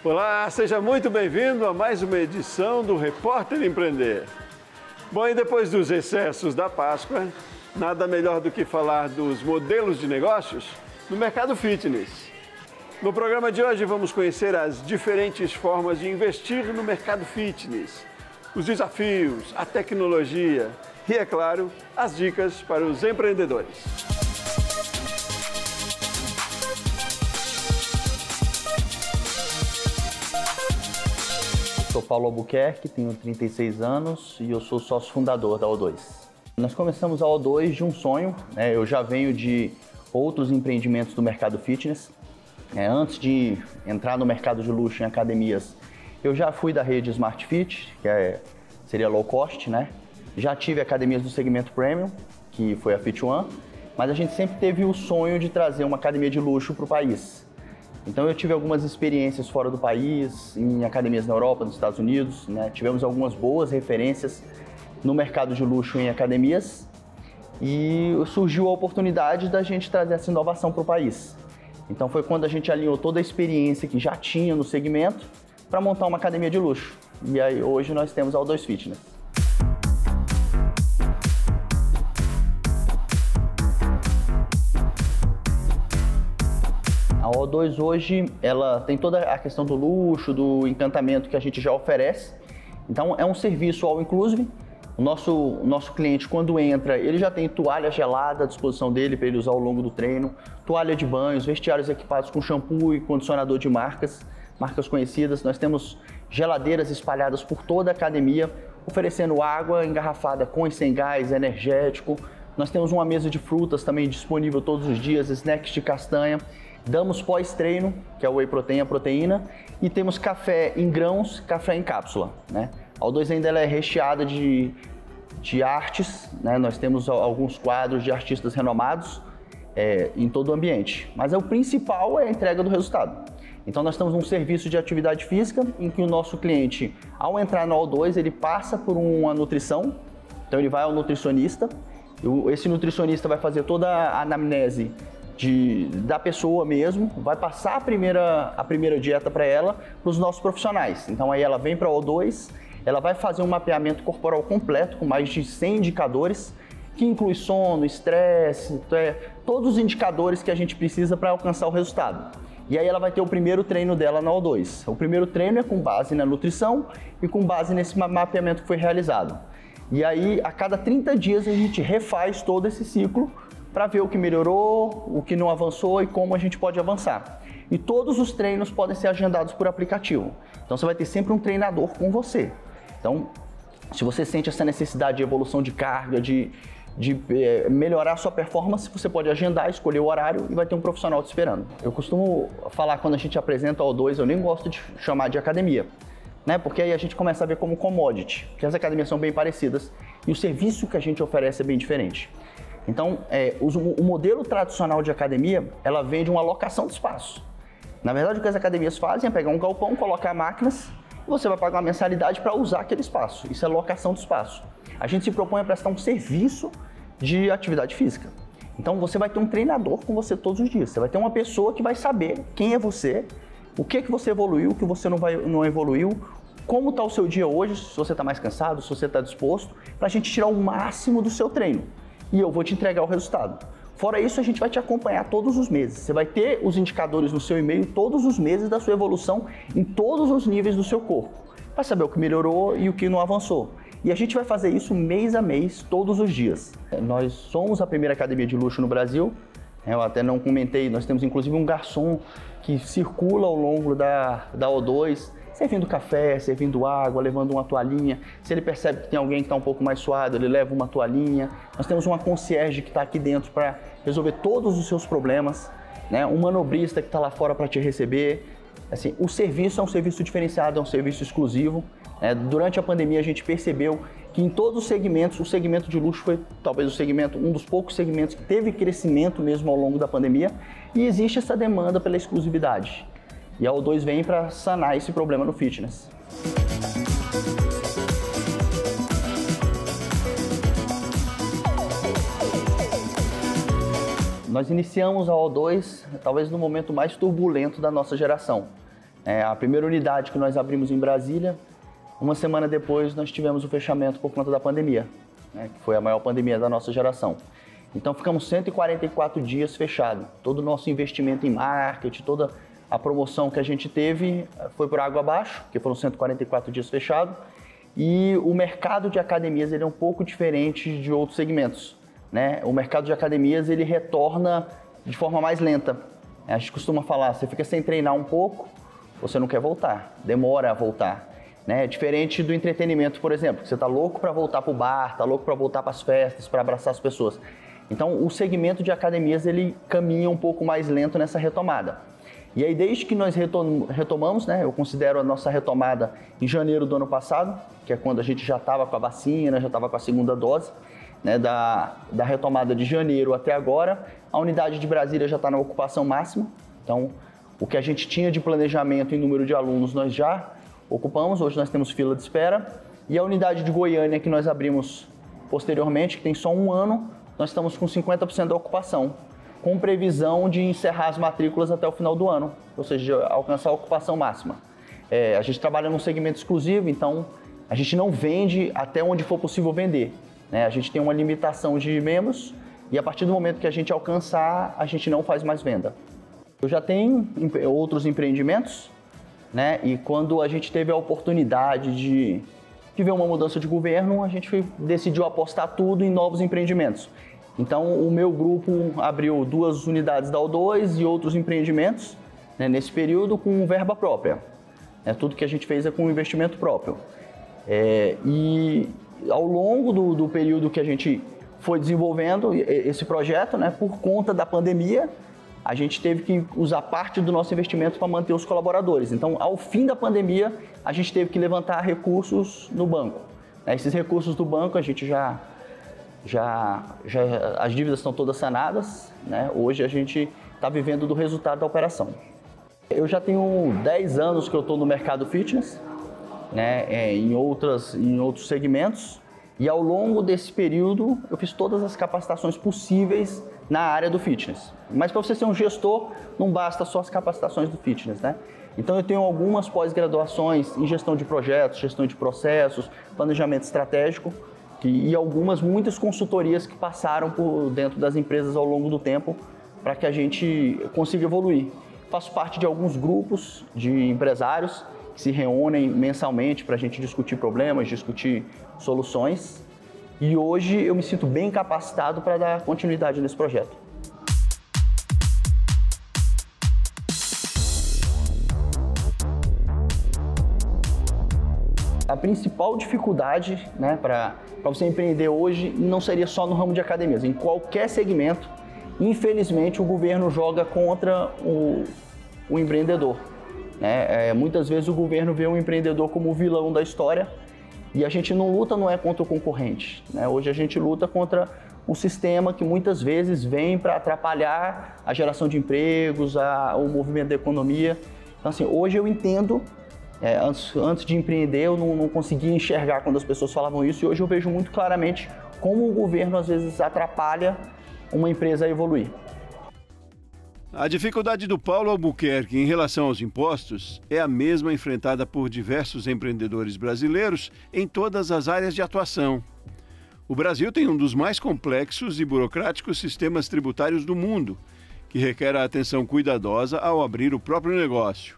Olá, seja muito bem-vindo a mais uma edição do Repórter Empreender. Bom, e depois dos excessos da Páscoa, nada melhor do que falar dos modelos de negócios no mercado fitness. No programa de hoje vamos conhecer as diferentes formas de investir no mercado fitness, os desafios, a tecnologia e, é claro, as dicas para os empreendedores. Sou Paulo Albuquerque, tenho 36 anos e eu sou sócio fundador da O2. Nós começamos a O2 de um sonho, né? Eu já venho de outros empreendimentos do mercado fitness. Antes de entrar no mercado de luxo em academias, eu já fui da rede Smart Fit, que seria low cost, né? Já tive academias do segmento premium, que foi a Fit One, mas a gente sempre teve o sonho de trazer uma academia de luxo para o país. Então eu tive algumas experiências fora do país, em academias na Europa, nos Estados Unidos, né? Tivemos algumas boas referências no mercado de luxo em academias e surgiu a oportunidade da gente trazer essa inovação para o país. Então foi quando a gente alinhou toda a experiência que já tinha no segmento para montar uma academia de luxo. E aí hoje nós temos a O2 Fitness. A O2 hoje, ela tem toda a questão do luxo, do encantamento que a gente já oferece. Então é um serviço all inclusive. O nosso cliente, quando entra, ele já tem toalha gelada à disposição dele para ele usar ao longo do treino, toalha de banhos, vestiários equipados com shampoo e condicionador de marcas conhecidas. Nós temos geladeiras espalhadas por toda a academia, oferecendo água engarrafada com e sem gás, energético. Nós temos uma mesa de frutas também disponível todos os dias, snacks de castanha. Damos pós-treino, que é o whey protein, a proteína, e temos café em grãos, café em cápsula, né? A O2 ainda é recheada de artes, né? Nós temos alguns quadros de artistas renomados em todo o ambiente, mas o principal é a entrega do resultado. Então nós temos um serviço de atividade física em que o nosso cliente, ao entrar na O2, ele passa por uma nutrição, então ele vai ao nutricionista, esse nutricionista vai fazer toda a anamnese da pessoa mesmo, vai passar a primeira dieta para ela, para os nossos profissionais. Então aí ela vem para a O2, ela vai fazer um mapeamento corporal completo com mais de 100 indicadores, que inclui sono, estresse, todos os indicadores que a gente precisa para alcançar o resultado. E aí ela vai ter o primeiro treino dela na O2. O primeiro treino é com base na nutrição e com base nesse mapeamento que foi realizado. E aí a cada 30 dias a gente refaz todo esse ciclo para ver o que melhorou, o que não avançou e como a gente pode avançar. E todos os treinos podem ser agendados por aplicativo. Então você vai ter sempre um treinador com você. Então, se você sente essa necessidade de evolução de carga, de melhorar a sua performance, você pode agendar, escolher o horário e vai ter um profissional te esperando. Eu costumo falar quando a gente apresenta a O2, eu nem gosto de chamar de academia, né? Porque aí a gente começa a ver como commodity, que as academias são bem parecidas e o serviço que a gente oferece é bem diferente. Então, o modelo tradicional de academia, ela vem de uma alocação de espaço. Na verdade, o que as academias fazem é pegar um galpão, colocar máquinas e você vai pagar uma mensalidade para usar aquele espaço. Isso é locação de espaço. A gente se propõe a prestar um serviço de atividade física. Então, você vai ter um treinador com você todos os dias. Você vai ter uma pessoa que vai saber quem é você, o que você evoluiu, o que você não evoluiu, como está o seu dia hoje, se você está mais cansado, se você está disposto, para a gente tirar o máximo do seu treino. E eu vou te entregar o resultado. Fora isso, a gente vai te acompanhar todos os meses. Você vai ter os indicadores no seu e-mail todos os meses da sua evolução em todos os níveis do seu corpo, para saber o que melhorou e o que não avançou. E a gente vai fazer isso mês a mês, todos os dias. Nós somos a primeira academia de luxo no Brasil. Eu até não comentei, nós temos inclusive um garçom que circula ao longo da O2, servindo café, servindo água, levando uma toalhinha. Se ele percebe que tem alguém que está um pouco mais suado, ele leva uma toalhinha. Nós temos uma concierge que está aqui dentro para resolver todos os seus problemas, né? Um manobrista que está lá fora para te receber. Assim, o serviço é um serviço diferenciado, é um serviço exclusivo. Durante a pandemia a gente percebeu que em todos os segmentos, o segmento de luxo foi talvez um dos poucos segmentos que teve crescimento mesmo ao longo da pandemia, e existe essa demanda pela exclusividade. E a O2 vem para sanar esse problema no fitness. Nós iniciamos a O2 talvez no momento mais turbulento da nossa geração. A primeira unidade que nós abrimos em Brasília, uma semana depois nós tivemos o fechamento por conta da pandemia, que foi a maior pandemia da nossa geração. Então ficamos 144 dias fechados. Todo o nosso investimento em marketing, toda a promoção que a gente teve foi por água abaixo, porque foram 144 dias fechados. E o mercado de academias ele é um pouco diferente de outros segmentos, O mercado de academias ele retorna de forma mais lenta. A gente costuma falar, você fica sem treinar um pouco, você não quer voltar, demora a voltar. Diferente do entretenimento, por exemplo, que você está louco para voltar para o bar, está louco para voltar para as festas, para abraçar as pessoas. Então, o segmento de academias ele caminha um pouco mais lento nessa retomada. E aí, desde que nós retomamos, eu considero a nossa retomada em janeiro do ano passado, que é quando a gente já estava com a vacina, já estava com a segunda dose, da retomada de janeiro até agora, a unidade de Brasília já está na ocupação máxima. Então, o que a gente tinha de planejamento em número de alunos, nós já ocupamos. Hoje nós temos fila de espera. E a unidade de Goiânia, que nós abrimos posteriormente, que tem só um ano, nós estamos com 50% da ocupação, com previsão de encerrar as matrículas até o final do ano, ou seja, alcançar a ocupação máxima. A gente trabalha num segmento exclusivo, então a gente não vende até onde for possível vender. A gente tem uma limitação de membros e a partir do momento que a gente alcançar, a gente não faz mais venda. Eu já tenho outros empreendimentos, e quando a gente teve a oportunidade de ver uma mudança de governo, a gente decidiu apostar tudo em novos empreendimentos. Então, o meu grupo abriu 2 unidades da O2 e outros empreendimentos, nesse período com verba própria. Tudo que a gente fez é com investimento próprio. E ao longo do período que a gente foi desenvolvendo esse projeto, por conta da pandemia, a gente teve que usar parte do nosso investimento para manter os colaboradores. Então, ao fim da pandemia, a gente teve que levantar recursos no banco. Esses recursos do banco, a gente as dívidas estão todas sanadas. Hoje a gente está vivendo do resultado da operação. Eu já tenho 10 anos que eu estou no mercado fitness, em outros segmentos. E ao longo desse período, eu fiz todas as capacitações possíveis na área do fitness. Mas para você ser um gestor, não basta só as capacitações do fitness, Então eu tenho algumas pós-graduações em gestão de projetos, gestão de processos, planejamento estratégico e muitas consultorias que passaram por dentro das empresas ao longo do tempo para que a gente consiga evoluir. Faço parte de alguns grupos de empresários que se reúnem mensalmente para a gente discutir problemas, discutir soluções. E hoje eu me sinto bem capacitado para dar continuidade nesse projeto. A principal dificuldade para você empreender hoje não seria só no ramo de academias. Em qualquer segmento, infelizmente, o governo joga contra o empreendedor. Muitas vezes o governo vê o empreendedor como o vilão da história e a gente não luta contra o concorrente. Hoje a gente luta contra um sistema que muitas vezes vem para atrapalhar a geração de empregos, o movimento da economia. Então, assim, hoje eu entendo, antes de empreender eu não conseguia enxergar quando as pessoas falavam isso, e hoje eu vejo muito claramente como o governo às vezes atrapalha uma empresa a evoluir. A dificuldade do Paulo Albuquerque em relação aos impostos é a mesma enfrentada por diversos empreendedores brasileiros em todas as áreas de atuação. O Brasil tem um dos mais complexos e burocráticos sistemas tributários do mundo, que requer a atenção cuidadosa ao abrir o próprio negócio.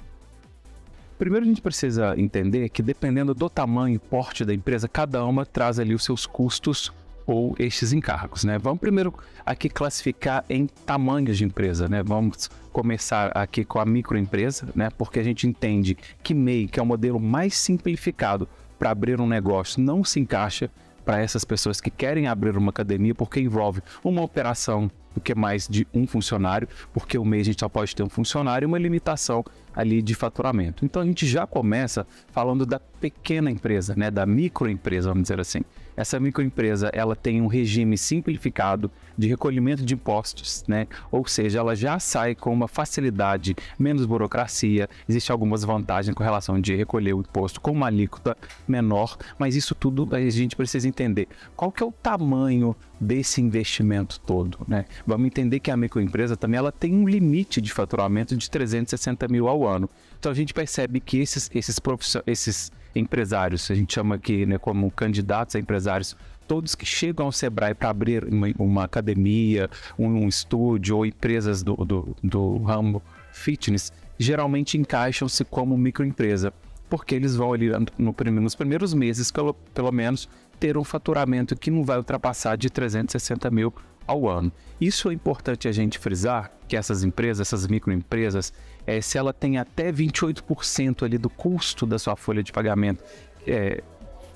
Primeiro a gente precisa entender que dependendo do tamanho e porte da empresa, cada uma traz ali os seus custos ou estes encargos, Vamos primeiro aqui classificar em tamanhos de empresa, Vamos começar aqui com a microempresa, Porque a gente entende que MEI, que é o modelo mais simplificado para abrir um negócio, não se encaixa para essas pessoas que querem abrir uma academia, porque envolve uma operação do que mais de um funcionário, porque o MEI a gente só pode ter um funcionário e uma limitação ali de faturamento. Então a gente já começa falando da pequena empresa, da microempresa, vamos dizer assim. Essa microempresa, ela tem um regime simplificado de recolhimento de impostos, Ou seja, ela já sai com uma facilidade, menos burocracia, existem algumas vantagens com relação de recolher o imposto com uma alíquota menor, mas isso tudo a gente precisa entender. Qual que é o tamanho desse investimento todo, vamos entender que a microempresa também ela tem um limite de faturamento de 360 mil ao ano. Então a gente percebe que esses empresários, a gente chama aqui, né, como candidatos a empresários, todos que chegam ao Sebrae para abrir uma academia, um estúdio ou empresas do ramo fitness, geralmente encaixam-se como microempresa, porque eles vão ali nos primeiros meses, pelo menos, ter um faturamento que não vai ultrapassar de 360 mil ao ano. Isso é importante a gente frisar, que essas empresas, essas microempresas, se ela tem até 28% ali do custo da sua folha de pagamento,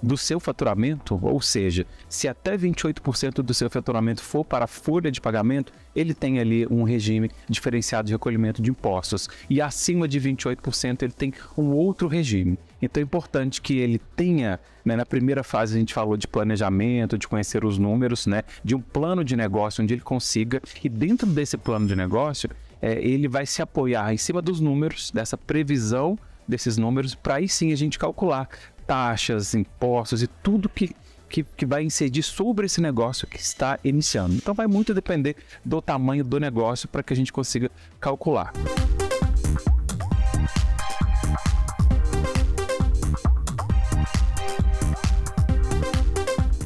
do seu faturamento, ou seja, se até 28% do seu faturamento for para a folha de pagamento, ele tem ali um regime diferenciado de recolhimento de impostos. E acima de 28% ele tem um outro regime. Então é importante que ele tenha, né, na primeira fase a gente falou de planejamento, de conhecer os números, né, de um plano de negócio onde ele consiga, e dentro desse plano de negócio, ele vai se apoiar em cima dos números, dessa previsão desses números, para aí sim a gente calcular taxas, impostos e tudo que vai incidir sobre esse negócio que está iniciando. Então vai muito depender do tamanho do negócio para que a gente consiga calcular.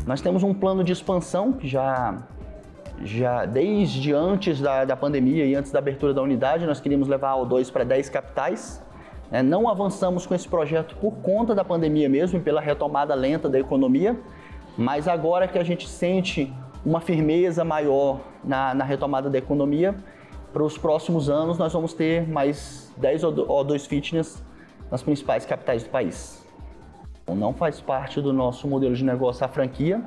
Nós temos um plano de expansão que já desde antes da pandemia e antes da abertura da unidade, nós queríamos levar o O2 para 10 capitais. Não avançamos com esse projeto por conta da pandemia mesmo e pela retomada lenta da economia, mas agora que a gente sente uma firmeza maior na retomada da economia, para os próximos anos nós vamos ter mais 10 O2 Fitness nas principais capitais do país. Não faz parte do nosso modelo de negócio a franquia.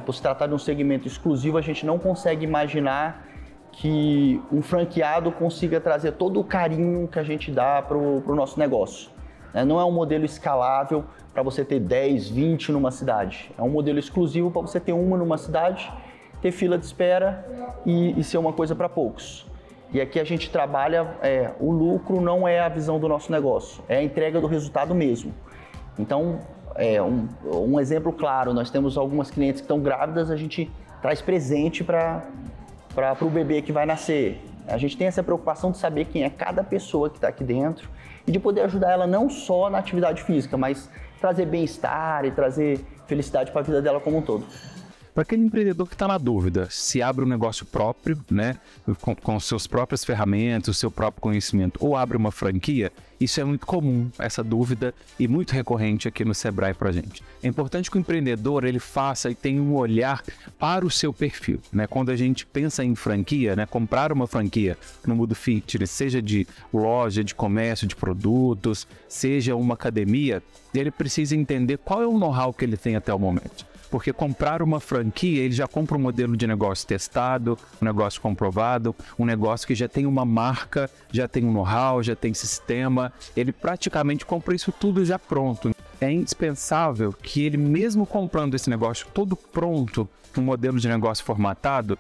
Por se tratar de um segmento exclusivo, a gente não consegue imaginar que um franqueado consiga trazer todo o carinho que a gente dá para o nosso negócio. Não é um modelo escalável para você ter 10, 20 numa cidade. É um modelo exclusivo para você ter uma numa cidade, ter fila de espera e ser uma coisa para poucos. E aqui a gente trabalha, o lucro não é a visão do nosso negócio, é a entrega do resultado mesmo. Então, um exemplo claro, nós temos algumas clientes que estão grávidas, a gente traz presente para o bebê que vai nascer. A gente tem essa preocupação de saber quem é cada pessoa que está aqui dentro e de poder ajudar ela não só na atividade física, mas trazer bem-estar e trazer felicidade para a vida dela como um todo. Para aquele empreendedor que está na dúvida, se abre um negócio próprio, né, com suas próprias ferramentas, o seu próprio conhecimento, ou abre uma franquia, isso é muito comum, essa dúvida, e muito recorrente aqui no Sebrae para a gente. É importante que o empreendedor ele faça e tenha um olhar para o seu perfil, né? Quando a gente pensa em franquia, né, comprar uma franquia no mundo fitness, seja de loja, de comércio, de produtos, seja uma academia, ele precisa entender qual é o know-how que ele tem até o momento. Porque comprar uma franquia, ele já compra um modelo de negócio testado, um negócio comprovado, um negócio que já tem uma marca, já tem um know-how, já tem sistema. Ele praticamente compra isso tudo já pronto. É indispensável que ele, mesmo comprando esse negócio todo pronto, um modelo de negócio formatado,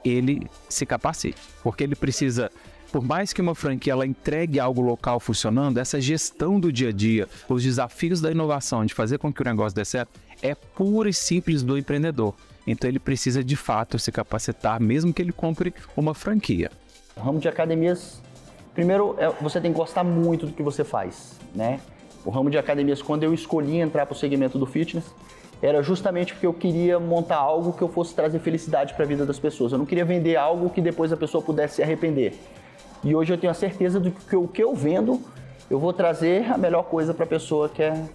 ele se capacite. Porque ele precisa... Por mais que uma franquia ela entregue algo local funcionando, essa gestão do dia a dia, os desafios da inovação, de fazer com que o negócio dê certo, é pura e simples do empreendedor. Então ele precisa de fato se capacitar, mesmo que ele compre uma franquia. O ramo de academias, primeiro você tem que gostar muito do que você faz, né? O ramo de academias, quando eu escolhi entrar para o segmento do fitness, era justamente porque eu queria montar algo que eu fosse trazer felicidade para a vida das pessoas. Eu não queria vender algo que depois a pessoa pudesse se arrepender. E hoje eu tenho a certeza de que o que eu vendo, eu vou trazer a melhor coisa para a pessoa, que é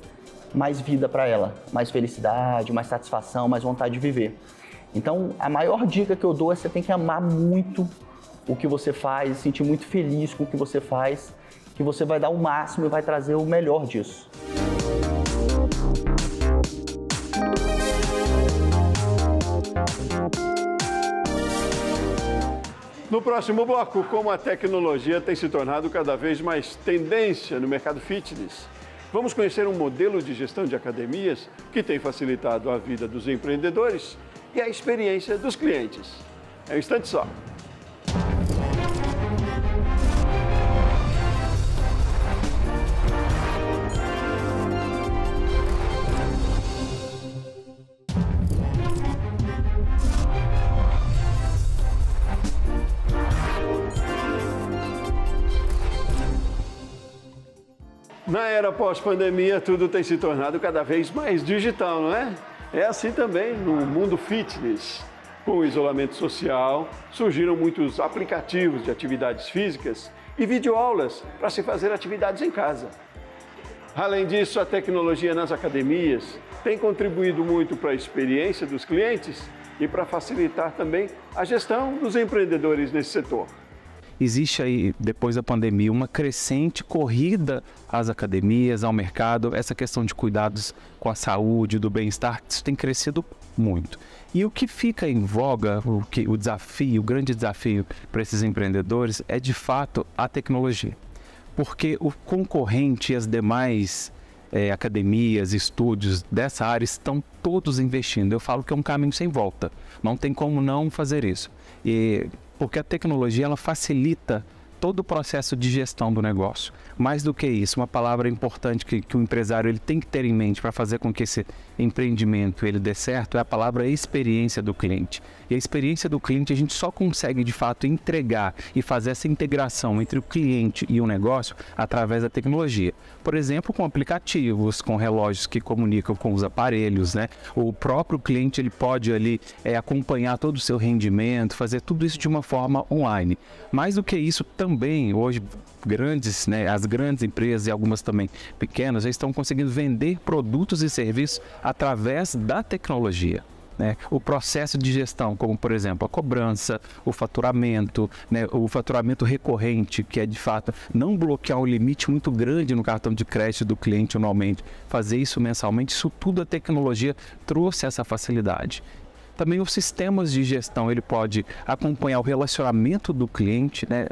mais vida para ela, mais felicidade, mais satisfação, mais vontade de viver. Então, a maior dica que eu dou é que você tem que amar muito o que você faz, se sentir muito feliz com o que você faz, que você vai dar o máximo e vai trazer o melhor disso. No próximo bloco, como a tecnologia tem se tornado cada vez mais tendência no mercado fitness, vamos conhecer um modelo de gestão de academias que tem facilitado a vida dos empreendedores e a experiência dos clientes. É um instante só. Na era pós-pandemia, tudo tem se tornado cada vez mais digital, não é? É assim também no mundo fitness. Com o isolamento social, surgiram muitos aplicativos de atividades físicas e videoaulas para se fazer atividades em casa. Além disso, a tecnologia nas academias tem contribuído muito para a experiência dos clientes e para facilitar também a gestão dos empreendedores nesse setor. Existe aí, depois da pandemia, uma crescente corrida às academias, ao mercado, essa questão de cuidados com a saúde, do bem-estar, isso tem crescido muito. E o que fica em voga, o grande desafio para esses empreendedores é, de fato, a tecnologia. Porque o concorrente e as demais academias, estúdios dessa área estão todos investindo. Eu falo que é um caminho sem volta, não tem como não fazer isso. Porque a tecnologia ela facilita todo o processo de gestão do negócio. Mais do que isso, uma palavra importante que o empresário ele tem que ter em mente para fazer com que esse empreendimento ele dê certo é a palavra experiência do cliente. E a experiência do cliente a gente só consegue de fato entregar e fazer essa integração entre o cliente e o negócio através da tecnologia. Por exemplo, com aplicativos, com relógios que comunicam com os aparelhos, né? O próprio cliente ele pode ali acompanhar todo o seu rendimento, fazer tudo isso de uma forma online. Mais do que isso também, hoje as grandes empresas e algumas também pequenas já estão conseguindo vender produtos e serviços através da tecnologia. O processo de gestão, como por exemplo a cobrança, o faturamento recorrente, que é de fato não bloquear um limite muito grande no cartão de crédito do cliente anualmente, fazer isso mensalmente, isso tudo a tecnologia trouxe essa facilidade. Também os sistemas de gestão, ele pode acompanhar o relacionamento do cliente, né?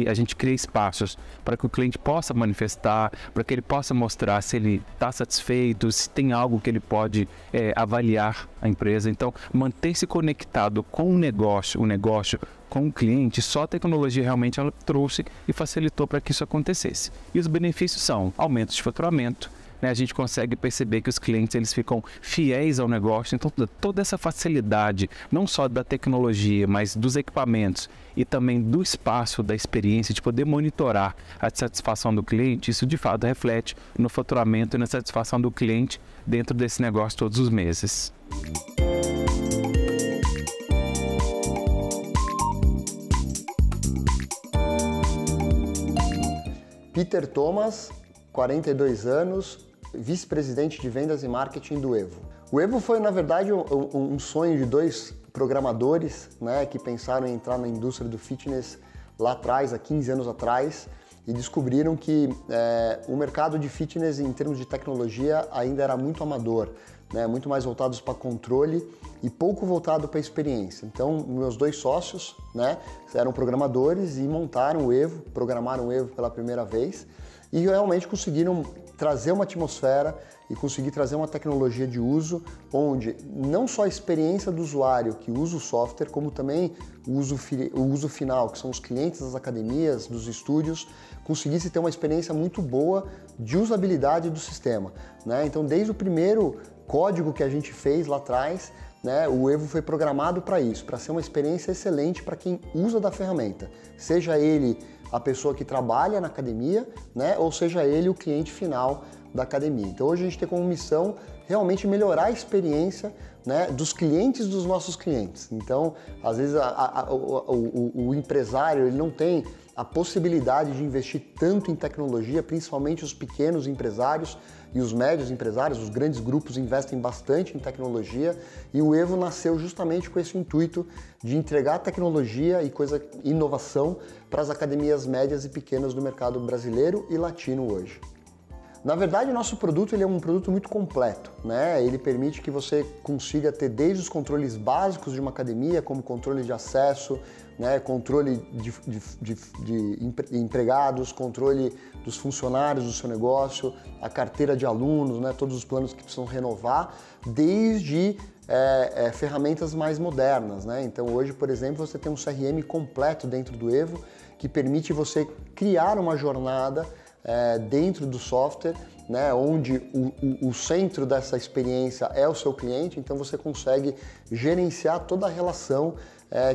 A gente cria espaços para que o cliente possa manifestar, para que ele possa mostrar se ele está satisfeito, se tem algo que ele pode avaliar a empresa. Então, manter-se conectado com o negócio com o cliente, só a tecnologia realmente ela trouxe e facilitou para que isso acontecesse. E os benefícios são aumentos de faturamento, a gente consegue perceber que os clientes eles ficam fiéis ao negócio, então toda essa facilidade, não só da tecnologia, mas dos equipamentos e também do espaço, da experiência, de poder monitorar a satisfação do cliente, isso de fato reflete no faturamento e na satisfação do cliente dentro desse negócio todos os meses. Peter Thomas, 42 anos, vice-presidente de vendas e marketing do Evo. O Evo foi, na verdade, um sonho de dois programadores, né, que pensaram em entrar na indústria do fitness lá atrás, há 15 anos atrás, e descobriram que o mercado de fitness, em termos de tecnologia, ainda era muito amador, né, muito mais voltados para controle e pouco voltado para experiência. Então, meus dois sócios, né, eram programadores e montaram o Evo, programaram o Evo pela primeira vez, e realmente conseguiram trazer uma atmosfera e conseguir trazer uma tecnologia de uso onde não só a experiência do usuário que usa o software, como também o uso final, que são os clientes das academias, dos estúdios, conseguisse ter uma experiência muito boa de usabilidade do sistema, né? Então, desde o primeiro código que a gente fez lá atrás, né, o Evo foi programado para isso, para ser uma experiência excelente para quem usa da ferramenta, seja ele a pessoa que trabalha na academia, né, ou seja ele o cliente final da academia. Então hoje a gente tem como missão realmente melhorar a experiência, né, dos clientes dos nossos clientes. Então, às vezes o empresário ele não tem a possibilidade de investir tanto em tecnologia, principalmente os pequenos empresários e os médios empresários, os grandes grupos investem bastante em tecnologia, e o Evo nasceu justamente com esse intuito de entregar tecnologia e inovação para as academias médias e pequenas do mercado brasileiro e latino hoje. Na verdade, o nosso produto ele é um produto muito completo, né? Ele permite que você consiga ter desde os controles básicos de uma academia, como controle de acesso, né? Controle de empregados, controle dos funcionários do seu negócio, a carteira de alunos, né? Todos os planos que precisam renovar, desde ferramentas mais modernas, né? Então hoje, por exemplo, você tem um CRM completo dentro do Evo, que permite você criar uma jornada dentro do software, né, onde o centro dessa experiência é o seu cliente, então você consegue gerenciar toda a relação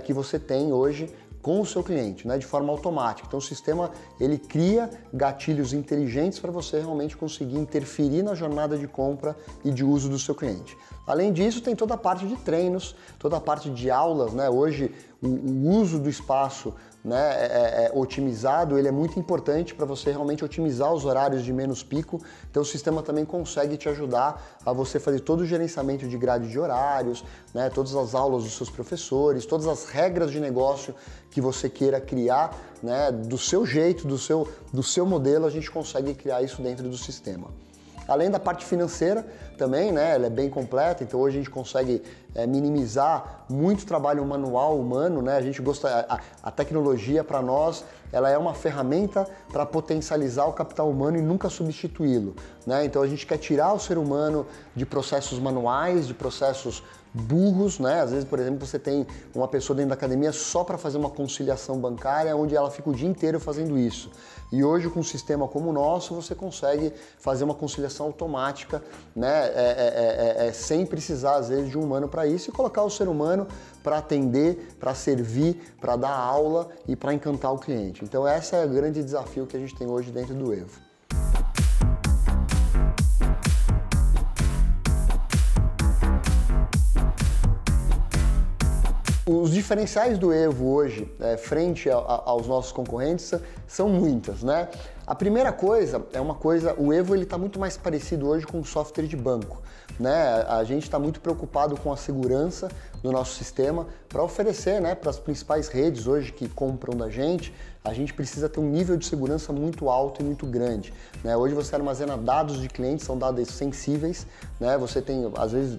que você tem hoje com o seu cliente, né, de forma automática. Então o sistema ele cria gatilhos inteligentes para você realmente conseguir interferir na jornada de compra e de uso do seu cliente. Além disso, tem toda a parte de treinos, toda a parte de aulas, né? Hoje o uso do espaço, né, otimizado, ele é muito importante para você realmente otimizar os horários de menos pico. Então o sistema também consegue te ajudar a você fazer todo o gerenciamento de grade de horários, né, todas as aulas dos seus professores, todas as regras de negócio que você queira criar, né, do seu jeito, do seu modelo, a gente consegue criar isso dentro do sistema. Além da parte financeira também, né, ela é bem completa, então hoje a gente consegue minimizar muito trabalho manual humano, né? A gente gosta, a tecnologia para nós, ela é uma ferramenta para potencializar o capital humano e nunca substituí-lo, né? Então a gente quer tirar o ser humano de processos manuais, de processos burros, né? Às vezes, por exemplo, você tem uma pessoa dentro da academia só para fazer uma conciliação bancária, onde ela fica o dia inteiro fazendo isso. E hoje, com um sistema como o nosso, você consegue fazer uma conciliação automática, né? Sem precisar, às vezes, de um humano para isso, e colocar o ser humano para atender, para servir, para dar aula e para encantar o cliente. Então, esse é o grande desafio que a gente tem hoje dentro do Evo. Os diferenciais do Evo hoje, frente aos nossos concorrentes, são muitas, né? A primeira coisa o Evo ele está muito mais parecido hoje com um software de banco, né? A gente está muito preocupado com a segurança do nosso sistema para oferecer, né, para as principais redes hoje que compram da gente. A gente precisa ter um nível de segurança muito alto e muito grande, né? Hoje você armazena dados de clientes, são dados sensíveis, né? Você tem, às vezes,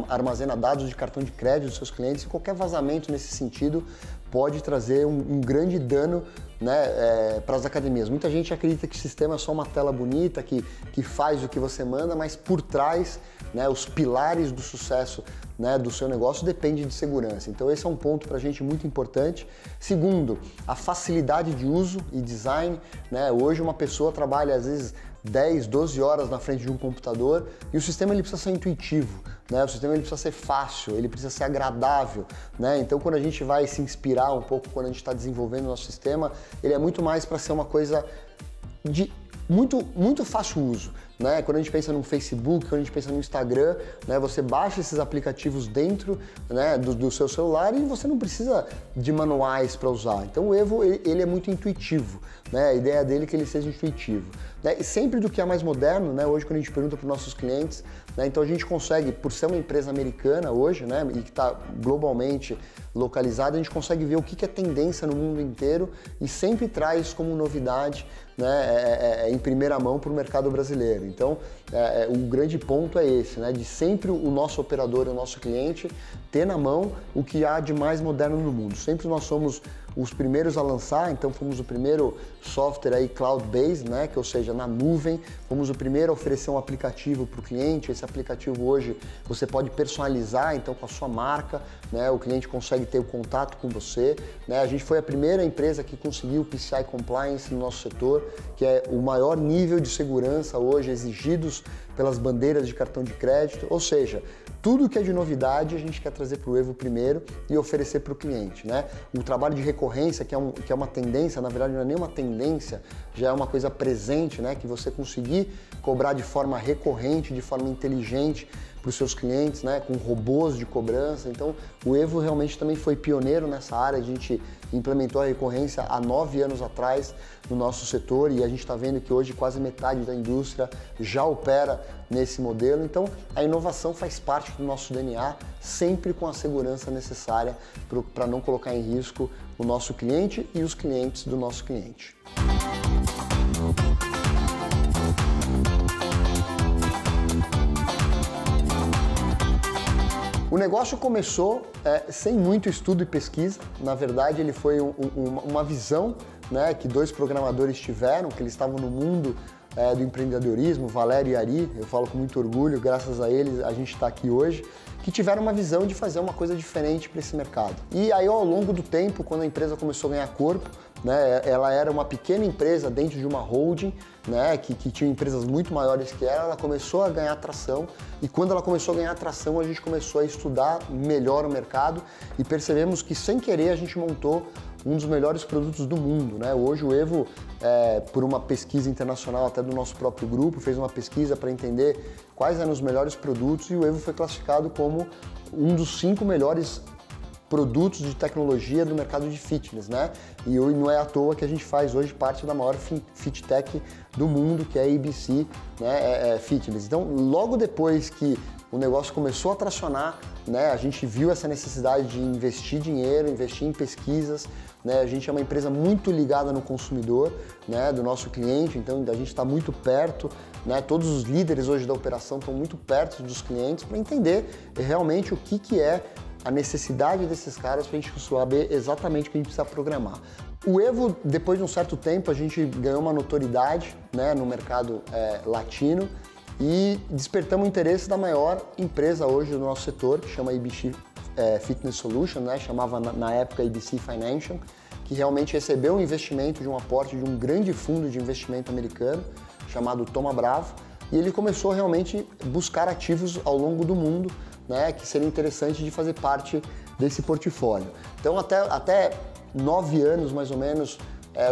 armazena dados de cartão de crédito dos seus clientes, e qualquer vazamento nesse sentido pode trazer um grande dano, né, para as academias. Muita gente acredita que o sistema é só uma tela bonita, que faz o que você manda, mas por trás, né, os pilares do sucesso, né, do seu negócio depende de segurança. Então esse é um ponto para a gente muito importante. Segundo, a facilidade de uso e design, né? Hoje uma pessoa trabalha às vezes 10, 12 horas na frente de um computador e o sistema ele precisa ser intuitivo, né? O sistema ele precisa ser fácil, ele precisa ser agradável, né? Então quando a gente vai se inspirar um pouco quando a gente está desenvolvendo o nosso sistema, ele é muito mais para ser uma coisa de muito fácil uso, né? Quando a gente pensa no Facebook, quando a gente pensa no Instagram, né, você baixa esses aplicativos dentro, né, do seu celular e você não precisa de manuais para usar. Então o Evo ele é muito intuitivo, né? A ideia dele é que ele seja intuitivo, né? E sempre do que é mais moderno, né? Hoje quando a gente pergunta para os nossos clientes, né, então a gente consegue, por ser uma empresa americana hoje, né, e que está globalmente localizada, a gente consegue ver o que é tendência no mundo inteiro e sempre traz como novidade, né, em primeira mão para o mercado brasileiro. Então, o grande ponto é esse, né, de sempre o nosso operador, o nosso cliente, ter na mão o que há de mais moderno no mundo. Sempre nós somos os primeiros a lançar, então fomos o primeiro software aí cloud-based, né, que ou seja, na nuvem, fomos o primeiro a oferecer um aplicativo para o cliente. Esse aplicativo hoje você pode personalizar, então com a sua marca, né, o cliente consegue ter o contato com você, né? A gente foi a primeira empresa que conseguiu o PCI Compliance no nosso setor, que é o maior nível de segurança hoje exigidos pelas bandeiras de cartão de crédito, ou seja, tudo que é de novidade a gente quer trazer para o Evo primeiro e oferecer para o cliente, né? O trabalho de recorrência, que é uma tendência, na verdade não é nem uma tendência, já é uma coisa presente, né? Que você conseguir cobrar de forma recorrente, de forma inteligente para os seus clientes, né? Com robôs de cobrança. Então o Evo realmente também foi pioneiro nessa área. A gente implementou a recorrência há 9 anos atrás no nosso setor e a gente está vendo que hoje quase metade da indústria já opera nesse modelo. Então a inovação faz parte do nosso DNA, sempre com a segurança necessária para não colocar em risco o nosso cliente e os clientes do nosso cliente. O negócio começou sem muito estudo e pesquisa. Na verdade, ele foi uma visão, né, que 2 programadores tiveram, que eles estavam no mundo do empreendedorismo, Valério e Ari, eu falo com muito orgulho, graças a eles a gente está aqui hoje, que tiveram uma visão de fazer uma coisa diferente para esse mercado. E aí, ao longo do tempo, quando a empresa começou a ganhar corpo, né, ela era uma pequena empresa dentro de uma holding, né, que tinha empresas muito maiores que ela começou a ganhar tração, e quando ela começou a ganhar tração, a gente começou a estudar melhor o mercado e percebemos que, sem querer, a gente montou um dos melhores produtos do mundo, né? Hoje o Evo, por uma pesquisa internacional até do nosso próprio grupo, fez uma pesquisa para entender quais eram os melhores produtos e o Evo foi classificado como um dos 5 melhores produtos de tecnologia do mercado de fitness, né? E não é à toa que a gente faz hoje parte da maior fitech do mundo, que é a ABC, né? Fitness. Então, logo depois que o negócio começou a tracionar, né? A gente viu essa necessidade de investir dinheiro, investir em pesquisas, né? A gente é uma empresa muito ligada no consumidor, né? Do nosso cliente, então a gente está muito perto, né? Todos os líderes hoje da operação estão muito perto dos clientes para entender realmente o que é a necessidade desses caras para a gente saber exatamente o que a gente precisa programar. O Evo, depois de um certo tempo, a gente ganhou uma notoriedade, né, no mercado latino e despertamos o interesse da maior empresa hoje do nosso setor, que chama ABC Fitness Solution, né, chamava na época ABC Financial, que realmente recebeu um investimento de um aporte de um grande fundo de investimento americano, chamado Thoma Bravo, e ele começou realmente a buscar ativos ao longo do mundo, né, que seria interessante de fazer parte desse portfólio. Então, até 9 anos, mais ou menos,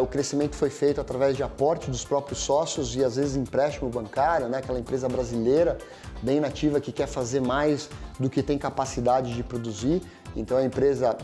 o crescimento foi feito através de aporte dos próprios sócios e, às vezes, empréstimo bancário, né, aquela empresa brasileira bem nativa que quer fazer mais do que tem capacidade de produzir. Então, a empresa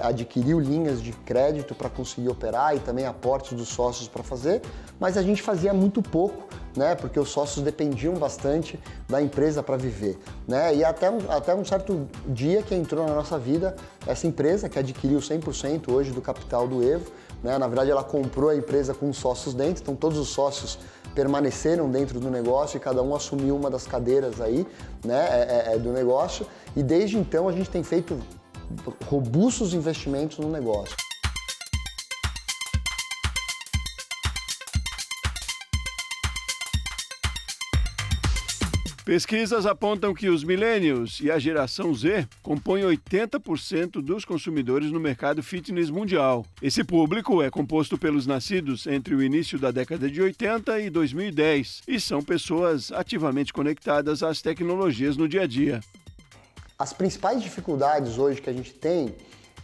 adquiriu linhas de crédito para conseguir operar e também aportes dos sócios para fazer, mas a gente fazia muito pouco, né, porque os sócios dependiam bastante da empresa para viver, né? E até um certo dia que entrou na nossa vida essa empresa que adquiriu 100% hoje do capital do Evo, né? Na verdade, ela comprou a empresa com os sócios dentro, então todos os sócios permaneceram dentro do negócio e cada um assumiu uma das cadeiras aí, né, do negócio. E desde então a gente tem feito robustos investimentos no negócio. Pesquisas apontam que os millennials e a geração Z compõem 80% dos consumidores no mercado fitness mundial. Esse público é composto pelos nascidos entre o início da década de 80 e 2010 e são pessoas ativamente conectadas às tecnologias no dia a dia. As principais dificuldades hoje que a gente tem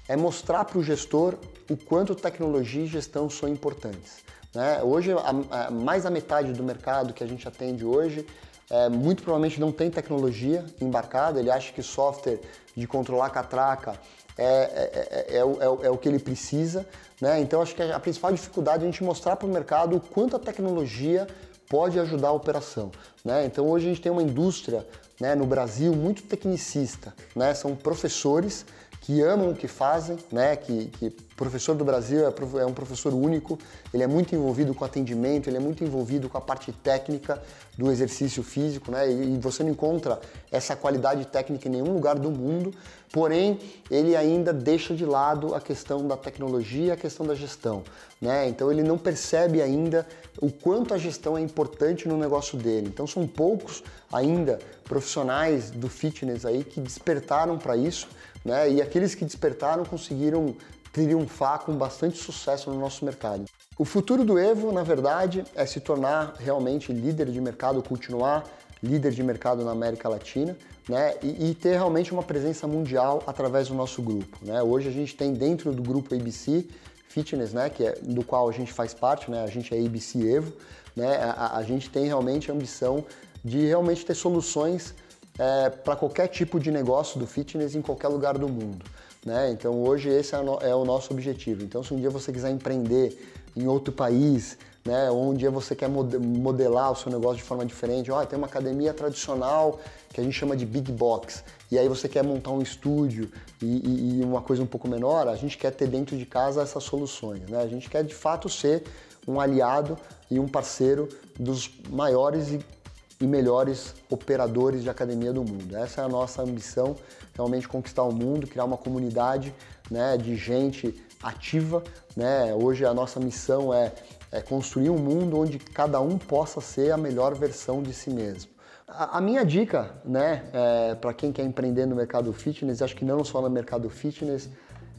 é mostrar para o gestor o quanto tecnologia e gestão são importantes, né? Hoje, mais da metade do mercado que a gente atende hoje muito provavelmente não tem tecnologia embarcada, ele acha que software de controlar catraca é o que ele precisa, né? Então acho que a principal dificuldade é a gente mostrar para o mercado o quanto a tecnologia pode ajudar a operação, né? Então hoje a gente tem uma indústria, né, no Brasil muito tecnicista, né? São professores que amam o que fazem, né? Que professor do Brasil é um professor único, ele é muito envolvido com atendimento, ele é muito envolvido com a parte técnica do exercício físico, né? E você não encontra essa qualidade técnica em nenhum lugar do mundo, porém ele ainda deixa de lado a questão da tecnologia, a questão da gestão, né? Então ele não percebe ainda o quanto a gestão é importante no negócio dele. Então são poucos ainda profissionais do fitness aí que despertaram para isso, né? E aqueles que despertaram conseguiram triunfar com bastante sucesso no nosso mercado. O futuro do Evo, na verdade, é se tornar realmente líder de mercado, continuar líder de mercado na América Latina, né? E ter realmente uma presença mundial através do nosso grupo, né? Hoje a gente tem dentro do grupo ABC Fitness, né, do qual a gente faz parte, né? A gente é ABC Evo, né? A gente tem realmente a ambição de realmente ter soluções para qualquer tipo de negócio do fitness em qualquer lugar do mundo, né? Então hoje esse é o nosso objetivo. Então se um dia você quiser empreender em outro país, né, ou um dia você quer modelar o seu negócio de forma diferente, tem uma academia tradicional que a gente chama de Big Box, e aí você quer montar um estúdio e uma coisa um pouco menor, a gente quer ter dentro de casa essas soluções, né? A gente quer de fato ser um aliado e um parceiro dos maiores e melhores operadores de academia do mundo. Essa é a nossa ambição, realmente conquistar o mundo, criar uma comunidade, né, de gente ativa, né? Hoje a nossa missão é construir um mundo onde cada um possa ser a melhor versão de si mesmo. A minha dica, né, para quem quer empreender no mercado fitness, acho que não só no mercado fitness,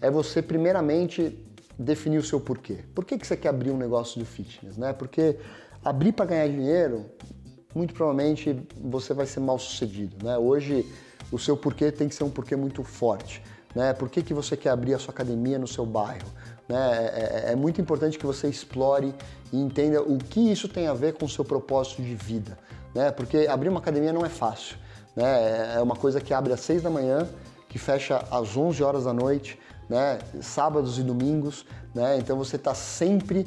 é você primeiramente definir o seu porquê. Por que você quer abrir um negócio de fitness, né? Porque abrir para ganhar dinheiro, muito provavelmente você vai ser mal sucedido, né? Hoje o seu porquê tem que ser um porquê muito forte, né? Por que você quer abrir a sua academia no seu bairro? Né? É muito importante que você explore e entenda o que isso tem a ver com o seu propósito de vida, né? Porque abrir uma academia não é fácil, né? É uma coisa que abre às 6 da manhã, que fecha às 11 horas da noite, né? Sábados e domingos, né? Então você está sempre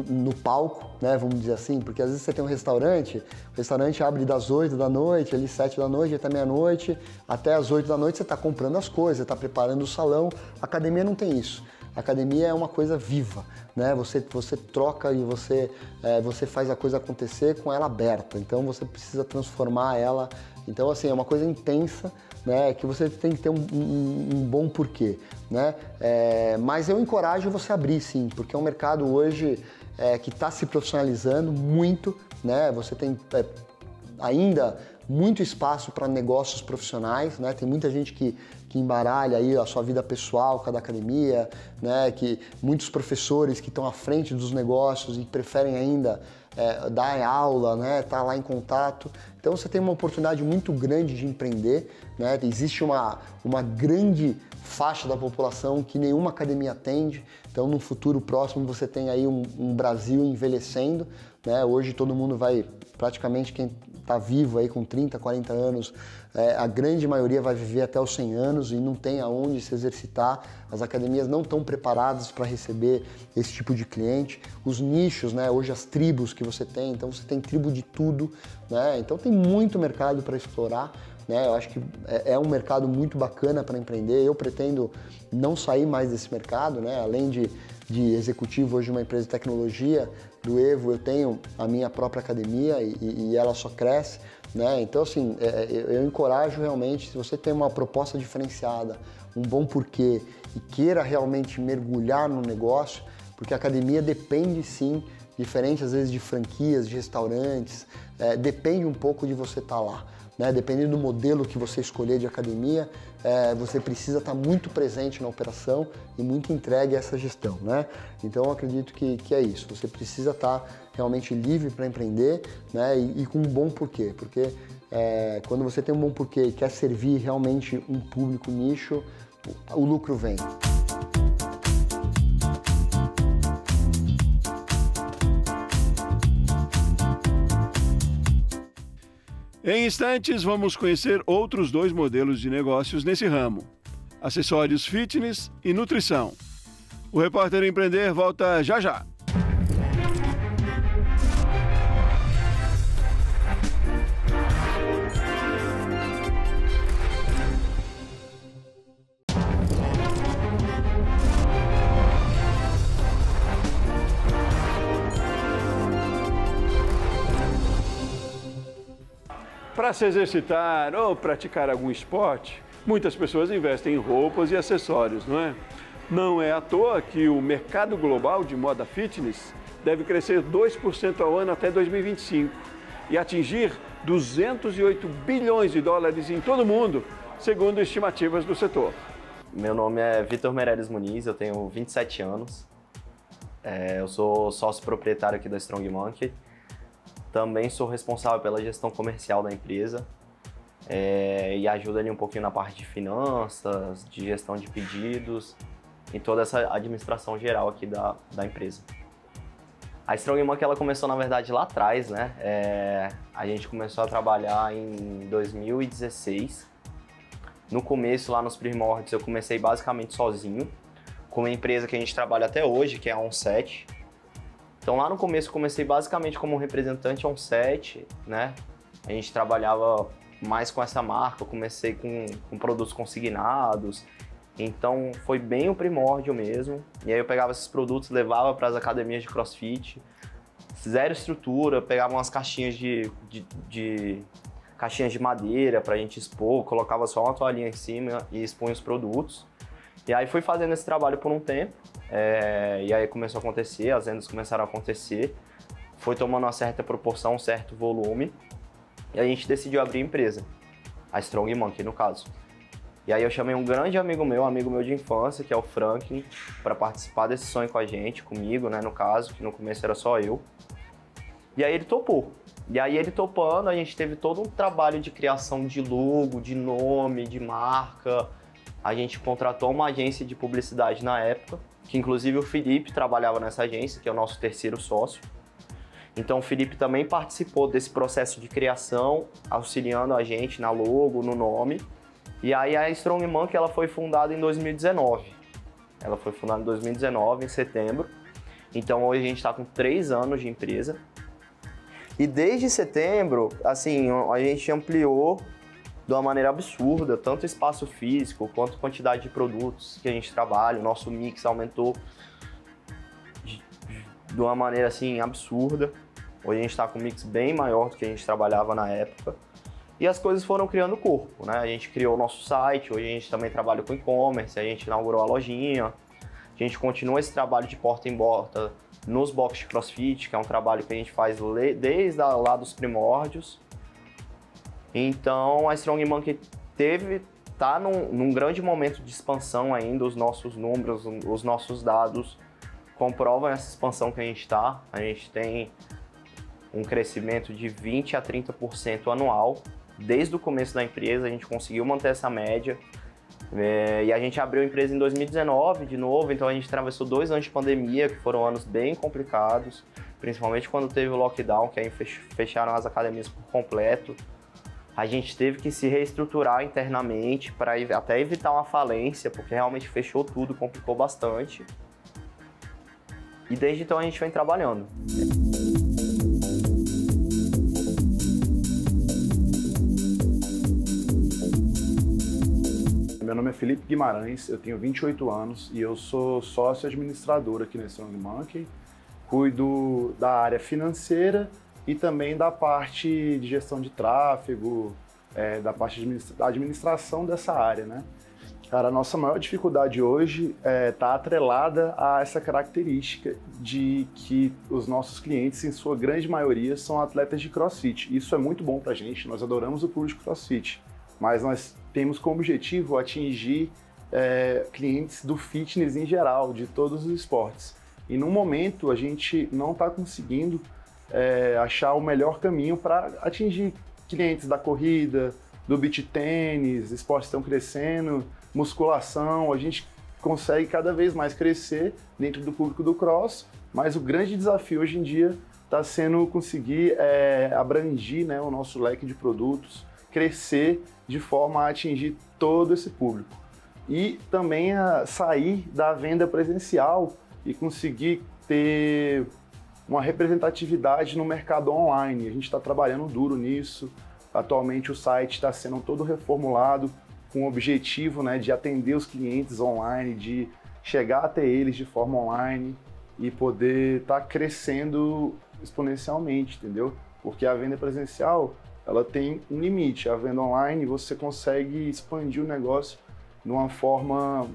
no palco, né? Vamos dizer assim, porque às vezes você tem um restaurante, o restaurante abre das 8 da noite, ali 7 da noite, até meia-noite, até as 8 da noite você está comprando as coisas, está preparando o salão. A academia não tem isso. A academia é uma coisa viva, né? Você troca e você faz a coisa acontecer com ela aberta. Então você precisa transformar ela. Então assim, é uma coisa intensa, né? Que você tem que ter um bom porquê, né? Mas eu encorajo você a abrir, sim, porque é um mercado hoje que está se profissionalizando muito, né? Você tem ainda muito espaço para negócios profissionais, né? Tem muita gente que embaralha aí a sua vida pessoal com a da academia, né? Que muitos professores que estão à frente dos negócios e preferem ainda dar aula, né? Tá lá em contato. Então você tem uma oportunidade muito grande de empreender, né? Existe uma grande faixa da população que nenhuma academia atende. Então no futuro próximo você tem aí um Brasil envelhecendo, né? Hoje todo mundo praticamente quem está vivo aí com 30, 40 anos, a grande maioria vai viver até os 100 anos e não tem aonde se exercitar. As academias não estão preparadas para receber esse tipo de cliente. Os nichos, né? Hoje as tribos que você tem, então você tem tribo de tudo, né? Então tem muito mercado para explorar, né? Eu acho que é um mercado muito bacana para empreender. Eu pretendo não sair mais desse mercado, né? Além de executivo hoje de uma empresa de tecnologia do Evo, eu tenho a minha própria academia e ela só cresce, né? Então assim, eu encorajo realmente, se você tem uma proposta diferenciada, um bom porquê e queira realmente mergulhar no negócio, porque a academia depende sim, diferente às vezes de franquias, de restaurantes, depende um pouco de você estar lá, né? Dependendo do modelo que você escolher de academia, você precisa estar muito presente na operação e muito entregue a essa gestão, né? Então eu acredito que é isso, você precisa estar realmente livre para empreender, né? E com um bom porquê, porque quando você tem um bom porquê e quer servir realmente um público nicho, o lucro vem. Em instantes, vamos conhecer outros 2 modelos de negócios nesse ramo: acessórios fitness e nutrição. O Repórter Empreender volta já já. Para se exercitar ou praticar algum esporte, muitas pessoas investem em roupas e acessórios, não é? Não é à toa que o mercado global de moda fitness deve crescer 2% ao ano até 2025 e atingir 208 bilhões de dólares em todo o mundo, segundo estimativas do setor. Meu nome é Vitor Meirelles Muniz, eu tenho 27 anos, eu sou sócio proprietário aqui da Strong Monkey. Também sou responsável pela gestão comercial da empresa e ajudo ali um pouquinho na parte de finanças, de gestão de pedidos e toda essa administração geral aqui da empresa. A Strong Monkey ela começou, na verdade, lá atrás, né? A gente começou a trabalhar em 2016. No começo, lá nos primórdios, eu comecei basicamente sozinho, com uma empresa que a gente trabalha até hoje, que é a OnSet. Então lá no começo eu comecei basicamente como representante OnSet, né? A gente trabalhava mais com essa marca, eu comecei com produtos consignados, então foi bem o primórdio mesmo. E aí eu pegava esses produtos, levava para as academias de CrossFit, zero estrutura, pegava umas caixinhas caixinhas de madeira para a gente expor, colocava só uma toalhinha em cima e expunha os produtos. E aí fui fazendo esse trabalho por um tempo. E aí começou a acontecer, as vendas começaram a acontecer, foi tomando uma certa proporção, um certo volume, e a gente decidiu abrir a empresa, a Strong Monkey no caso. E aí eu chamei um grande amigo meu de infância, que é o Franklin, para participar desse sonho com a gente, comigo, né, no caso, que no começo era só eu. E aí ele topou. E aí ele topando, a gente teve todo um trabalho de criação de logo, de nome, de marca. a gente contratou uma agência de publicidade na época, que inclusive o Felipe trabalhava nessa agência, que é o nosso terceiro sócio. Então o Felipe também participou desse processo de criação, auxiliando a gente na logo, no nome. E aí a Strong Monkey ela foi fundada em 2019. Ela foi fundada em 2019, em setembro. Então hoje a gente está com 3 anos de empresa. E desde setembro, assim, a gente ampliou de uma maneira absurda, tanto espaço físico quanto quantidade de produtos que a gente trabalha. O nosso mix aumentou de uma maneira assim absurda. Hoje a gente está com um mix bem maior do que a gente trabalhava na época. E as coisas foram criando corpo, né? A gente criou o nosso site, hoje a gente também trabalha com e-commerce, a gente inaugurou a lojinha. A gente continua esse trabalho de porta em porta nos boxes de CrossFit, que é um trabalho que a gente faz desde lá dos primórdios. Então a Strong Monkey tá num grande momento de expansão ainda. Os nossos números, os nossos dados comprovam essa expansão que a gente está. A gente tem um crescimento de 20% a 30% anual. Desde o começo da empresa, a gente conseguiu manter essa média. E a gente abriu a empresa em 2019 de novo, então a gente atravessou 2 anos de pandemia, que foram anos bem complicados, principalmente quando teve o lockdown, que aí fecharam as academias por completo. A gente teve que se reestruturar internamente para até evitar uma falência, porque realmente fechou tudo, complicou bastante. E desde então a gente vem trabalhando. Meu nome é Felipe Guimarães, eu tenho 28 anos e eu sou sócio administrador aqui na Strong Monkey. Cuido da área financeira e também da parte de gestão de tráfego, da parte da administração dessa área, né? Cara, a nossa maior dificuldade hoje está atrelada a essa característica de que os nossos clientes, em sua grande maioria, são atletas de CrossFit. Isso é muito bom para a gente, nós adoramos o público de CrossFit, mas nós temos como objetivo atingir clientes do fitness em geral, de todos os esportes. E no momento a gente não está conseguindo achar o melhor caminho para atingir clientes da corrida, do beach tênis, esportes estão crescendo, musculação, a gente consegue cada vez mais crescer dentro do público do cross, mas o grande desafio hoje em dia está sendo conseguir abranger, né, o nosso leque de produtos, crescer de forma a atingir todo esse público. E também sair da venda presencial e conseguir ter uma representatividade no mercado online. A gente está trabalhando duro nisso. Atualmente o site está sendo todo reformulado com o objetivo, né, de atender os clientes online, de chegar até eles de forma online e poder estar crescendo exponencialmente, entendeu? Porque a venda presencial, ela tem um limite. A venda online, você consegue expandir o negócio de uma forma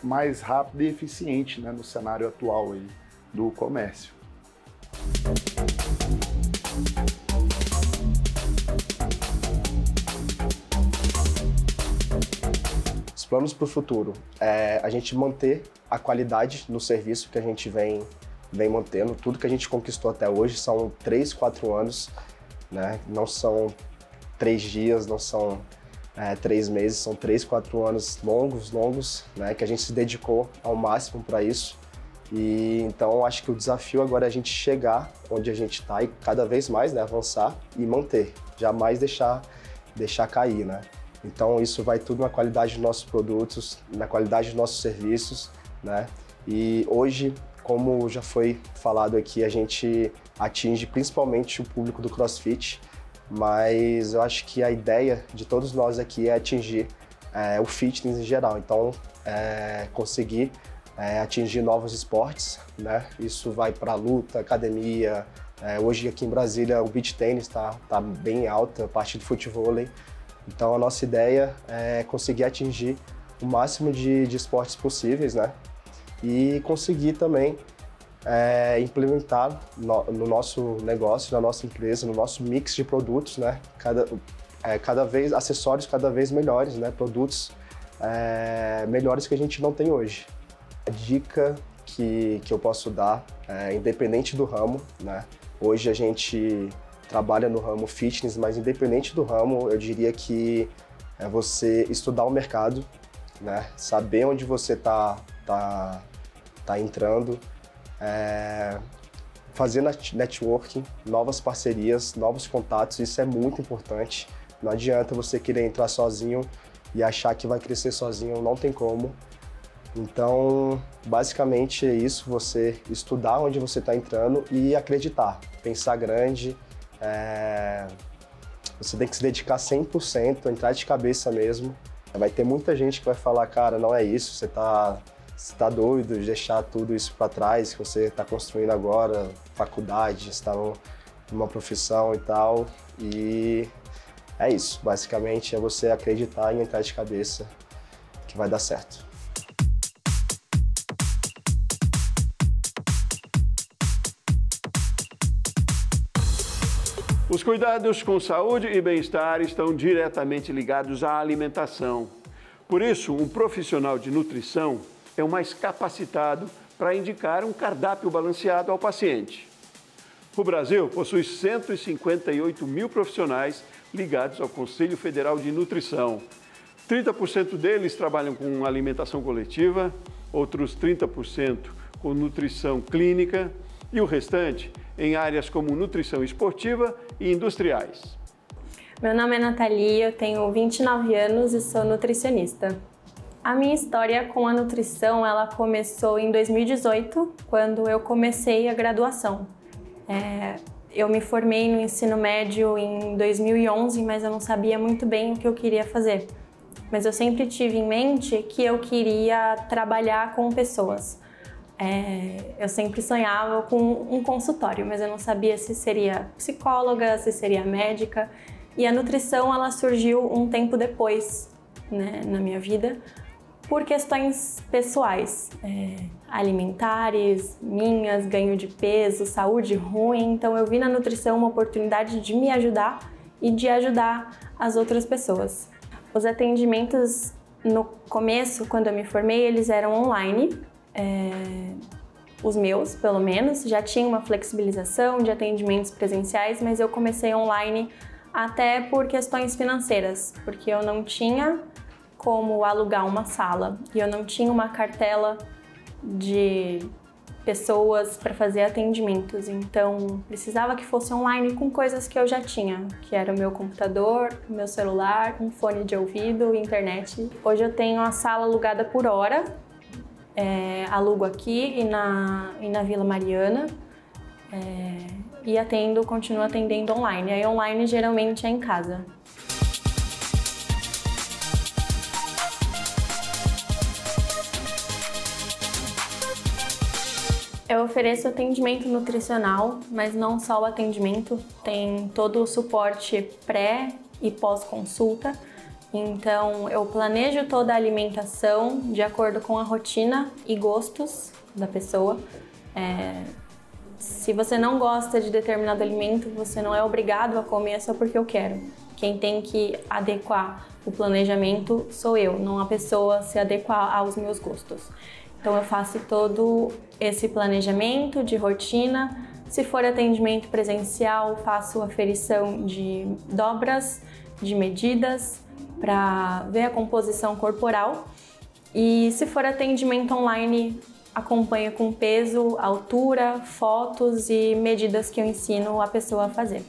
mais rápida e eficiente, né, no cenário atual aí do comércio. Os planos para o futuro é a gente manter a qualidade no serviço que a gente vem mantendo. Tudo que a gente conquistou até hoje são 3, 4 anos, né? Não são 3 dias, não são 3 meses, são 3, 4 anos longos, né? Que a gente se dedicou ao máximo para isso. E então acho que o desafio agora é a gente chegar onde a gente está e cada vez mais, né, avançar e manter, jamais deixar cair, né? Então isso vai tudo na qualidade dos nossos produtos, na qualidade dos nossos serviços, né? E hoje, como já foi falado aqui, a gente atinge principalmente o público do CrossFit, mas eu acho que a ideia de todos nós aqui é atingir o fitness em geral. Então conseguir atingir novos esportes, né? Isso vai para luta, academia. Hoje aqui em Brasília o beach tênis tá bem alta, a parte do futevôlei. Então a nossa ideia é conseguir atingir o máximo de esportes possíveis, né? E conseguir também implementar no nosso negócio, na nossa empresa, no nosso mix de produtos, né? Cada vez acessórios cada vez melhores, né? Produtos melhores que a gente não tem hoje. A dica que eu posso dar, independente do ramo, né? Hoje a gente trabalha no ramo fitness, mas independente do ramo, eu diria que é você estudar o mercado, né? Saber onde você tá entrando, fazer networking, novas parcerias, novos contatos, isso é muito importante. Não adianta você querer entrar sozinho e achar que vai crescer sozinho, não tem como. Então, basicamente é isso, você estudar onde você está entrando e acreditar, pensar grande. Você tem que se dedicar 100%, entrar de cabeça mesmo. Vai ter muita gente que vai falar, cara, não é isso, você tá doido de deixar tudo isso para trás, que você está construindo agora, faculdade, está numa profissão e tal. E é isso, basicamente é você acreditar e entrar de cabeça que vai dar certo. Os cuidados com saúde e bem-estar estão diretamente ligados à alimentação. Por isso, um profissional de nutrição é o mais capacitado para indicar um cardápio balanceado ao paciente. O Brasil possui 158 mil profissionais ligados ao Conselho Federal de Nutrição. 30% deles trabalham com alimentação coletiva, outros 30% com nutrição clínica e o restante em áreas como nutrição esportiva e industriais. Meu nome é Nathalie, eu tenho 29 anos e sou nutricionista. A minha história com a nutrição ela começou em 2018, quando eu comecei a graduação. Eu me formei no ensino médio em 2011, mas eu não sabia muito bem o que eu queria fazer. Mas eu sempre tive em mente que eu queria trabalhar com pessoas. Eu sempre sonhava com um consultório, mas eu não sabia se seria psicóloga, se seria médica. E a nutrição ela surgiu um tempo depois, né, na minha vida, por questões pessoais, alimentares, minhas, ganho de peso, saúde ruim. Então eu vi na nutrição uma oportunidade de me ajudar e de ajudar as outras pessoas. Os atendimentos no começo, quando eu me formei, eles eram online. Os meus, pelo menos, já tinha uma flexibilização de atendimentos presenciais, mas eu comecei online até por questões financeiras, porque eu não tinha como alugar uma sala e eu não tinha uma cartela de pessoas para fazer atendimentos, então precisava que fosse online com coisas que eu já tinha, que era o meu computador, o meu celular, um fone de ouvido, internet. Hoje eu tenho a sala alugada por hora. Alugo aqui e na Vila Mariana e continuo atendendo online. Aí online geralmente é em casa. Eu ofereço atendimento nutricional, mas não só o atendimento, tem todo o suporte pré e pós-consulta. Então, eu planejo toda a alimentação de acordo com a rotina e gostos da pessoa. Se você não gosta de determinado alimento, você não é obrigado a comer só porque eu quero. Quem tem que adequar o planejamento sou eu, não a pessoa se adequar aos meus gostos. Então, eu faço todo esse planejamento de rotina. Se for atendimento presencial, faço aferição de dobras, de medidas, para ver a composição corporal. E se for atendimento online, acompanho com peso, altura, fotos e medidas que eu ensino a pessoa a fazer.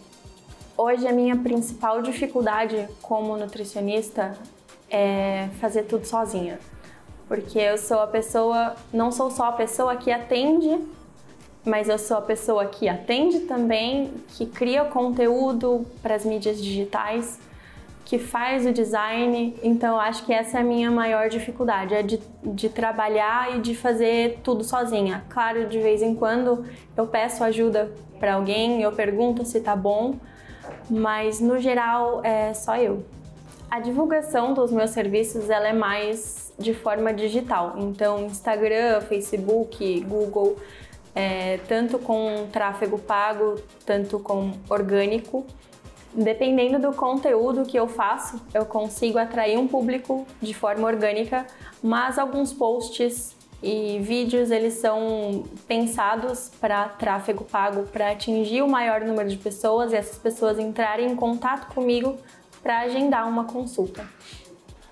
Hoje a minha principal dificuldade como nutricionista é fazer tudo sozinha. Porque eu sou não sou só a pessoa que atende, mas eu sou a pessoa que atende também, que cria conteúdo para as mídias digitais, que faz o design. Então eu acho que essa é a minha maior dificuldade, de trabalhar e de fazer tudo sozinha. Claro, de vez em quando eu peço ajuda para alguém, eu pergunto se tá bom, mas no geral é só eu. A divulgação dos meus serviços ela é mais de forma digital, então Instagram, Facebook, Google, tanto com tráfego pago, tanto com orgânico. Dependendo do conteúdo que eu faço, eu consigo atrair um público de forma orgânica, mas alguns posts e vídeos eles são pensados para tráfego pago, para atingir o maior número de pessoas e essas pessoas entrarem em contato comigo para agendar uma consulta.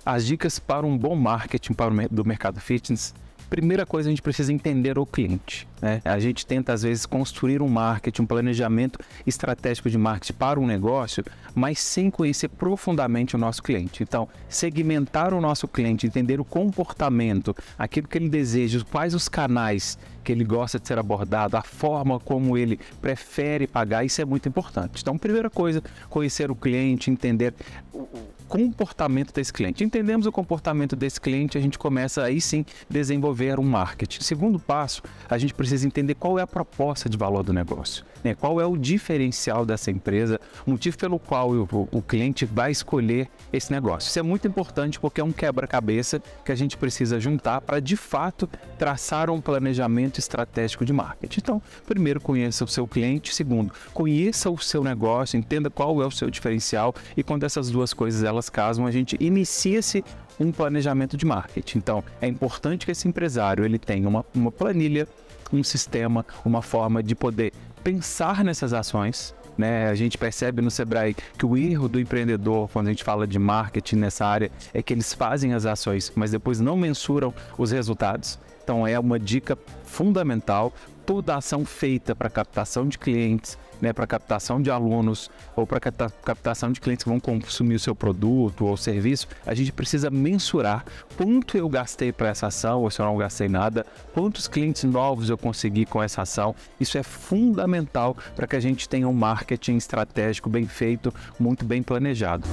as dicas para um bom marketing do mercado fitness. Primeira coisa, a gente precisa entender o cliente, né? A gente tenta, às vezes, construir um marketing, um planejamento estratégico de marketing para um negócio, mas sem conhecer profundamente o nosso cliente. Então, segmentar o nosso cliente, entender o comportamento, aquilo que ele deseja, quais os canais que ele gosta de ser abordado, a forma como ele prefere pagar, isso é muito importante. Então, primeira coisa, conhecer o cliente, entender o comportamento desse cliente. Entendemos o comportamento desse cliente, a gente começa aí sim desenvolver um marketing. Segundo passo, a gente precisa entender qual é a proposta de valor do negócio, né? Qual é o diferencial dessa empresa, o motivo pelo qual o cliente vai escolher esse negócio. Isso é muito importante porque é um quebra-cabeça que a gente precisa juntar para de fato traçar um planejamento estratégico de marketing. Então, primeiro, conheça o seu cliente. Segundo, conheça o seu negócio, entenda qual é o seu diferencial, e quando essas duas coisas elas casam, a gente inicia-se um planejamento de marketing. Então, é importante que esse empresário ele tenha uma planilha, um sistema, uma forma de poder pensar nessas ações, né? A gente percebe no Sebrae que o erro do empreendedor, quando a gente fala de marketing nessa área, é que eles fazem as ações, mas depois não mensuram os resultados. Então, é uma dica fundamental. Toda ação feita para captação de clientes, né, para captação de alunos ou para captação de clientes que vão consumir o seu produto ou serviço, a gente precisa mensurar quanto eu gastei para essa ação ou se eu não gastei nada, quantos clientes novos eu consegui com essa ação. Isso é fundamental para que a gente tenha um marketing estratégico bem feito, muito bem planejado.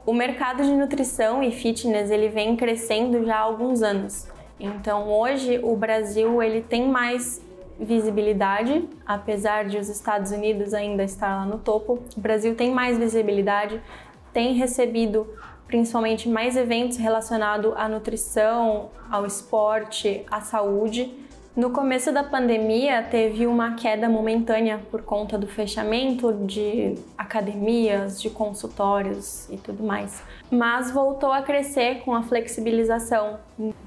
O mercado de nutrição e fitness ele vem crescendo já há alguns anos. Então hoje o Brasil ele tem mais visibilidade, apesar de os Estados Unidos ainda estar lá no topo. O Brasil tem mais visibilidade, tem recebido principalmente mais eventos relacionados à nutrição, ao esporte, à saúde. No começo da pandemia, teve uma queda momentânea por conta do fechamento de academias, de consultórios e tudo mais. Mas voltou a crescer com a flexibilização.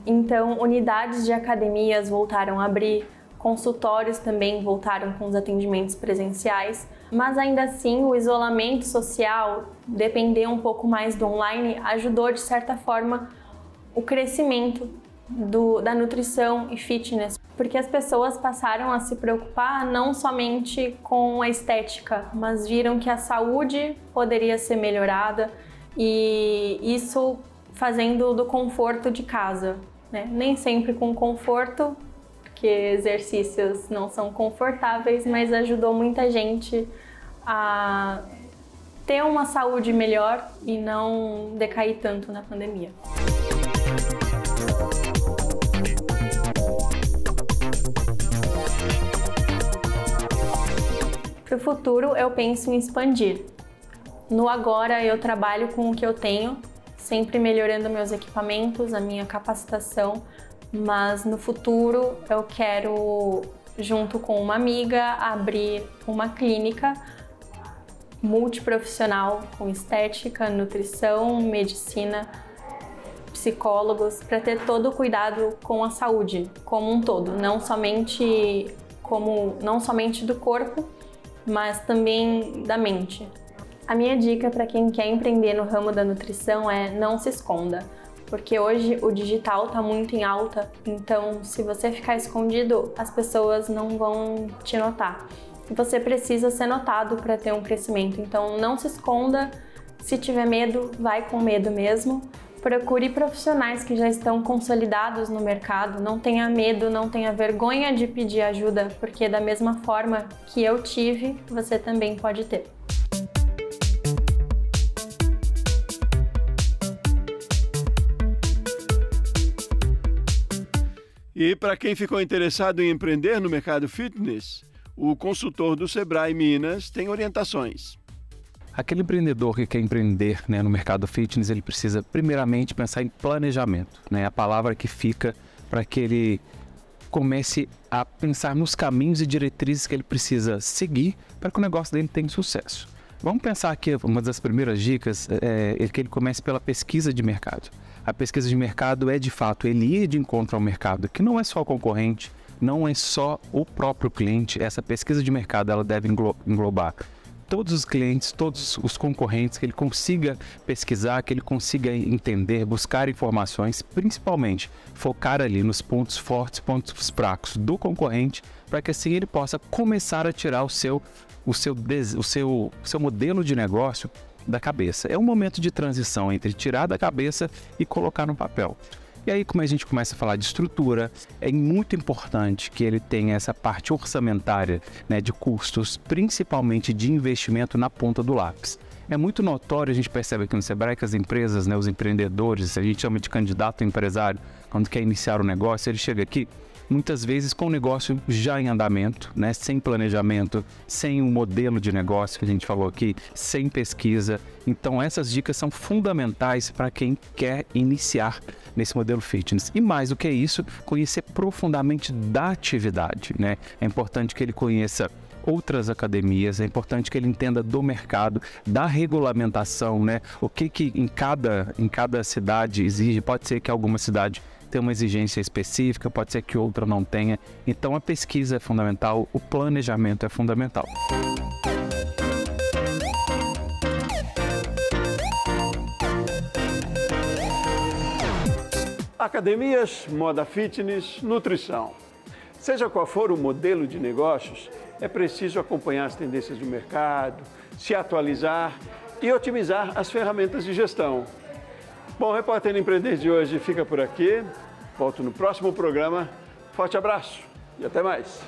Então, unidades de academias voltaram a abrir, consultórios também voltaram com os atendimentos presenciais. Mas ainda assim, o isolamento social, depender um pouco mais do online, ajudou de certa forma o crescimento da nutrição e fitness, porque as pessoas passaram a se preocupar não somente com a estética, mas viram que a saúde poderia ser melhorada, e isso fazendo do conforto de casa, né? Nem sempre com conforto, porque exercícios não são confortáveis, mas ajudou muita gente a ter uma saúde melhor e não decair tanto na pandemia. Para o futuro, eu penso em expandir. No agora, eu trabalho com o que eu tenho, sempre melhorando meus equipamentos, a minha capacitação, mas no futuro eu quero, junto com uma amiga, abrir uma clínica multiprofissional com estética, nutrição, medicina, psicólogos, para ter todo o cuidado com a saúde como um todo, não somente do corpo, mas também da mente. A minha dica para quem quer empreender no ramo da nutrição é não se esconda, porque hoje o digital está muito em alta, então se você ficar escondido, as pessoas não vão te notar. Você precisa ser notado para ter um crescimento, então não se esconda, se tiver medo, vai com medo mesmo. Procure profissionais que já estão consolidados no mercado, não tenha medo, não tenha vergonha de pedir ajuda, porque da mesma forma que eu tive, você também pode ter. E para quem ficou interessado em empreender no mercado fitness, o consultor do Sebrae Minas tem orientações. Aquele empreendedor que quer empreender, né, no mercado fitness, ele precisa primeiramente pensar em planejamento, né? A palavra que fica para que ele comece a pensar nos caminhos e diretrizes que ele precisa seguir para que o negócio dele tenha sucesso. Vamos pensar aqui, uma das primeiras dicas é que ele comece pela pesquisa de mercado. A pesquisa de mercado é, de fato, ele ir de encontro ao mercado, que não é só concorrente, não é só o próprio cliente, essa pesquisa de mercado ela deve englobar todos os clientes, todos os concorrentes, que ele consiga pesquisar, que ele consiga entender, buscar informações, principalmente focar ali nos pontos fortes, pontos fracos do concorrente, para que assim ele possa começar a tirar o seu modelo de negócio da cabeça. É um momento de transição entre tirar da cabeça e colocar no papel. E aí, como a gente começa a falar de estrutura, é muito importante que ele tenha essa parte orçamentária, né, de custos, principalmente de investimento na ponta do lápis. É muito notório, a gente percebe aqui no Sebrae que as empresas, né, os empreendedores, a gente chama de candidato a empresário, quando quer iniciar um negócio, ele chega aqui muitas vezes com o negócio já em andamento, né, sem planejamento, sem um modelo de negócio que a gente falou aqui, sem pesquisa. Então essas dicas são fundamentais para quem quer iniciar nesse modelo fitness. E mais do que isso, conhecer profundamente da atividade, né? É importante que ele conheça outras academias, é importante que ele entenda do mercado, da regulamentação, né? O que em cada cidade exige. Pode ser que alguma cidade tenha uma exigência específica, pode ser que outra não tenha. Então a pesquisa é fundamental, o planejamento é fundamental. Academias, moda fitness, nutrição. Seja qual for o modelo de negócios, é preciso acompanhar as tendências do mercado, se atualizar e otimizar as ferramentas de gestão. Bom, o Repórter Empreender de hoje fica por aqui. Volto no próximo programa. Forte abraço e até mais.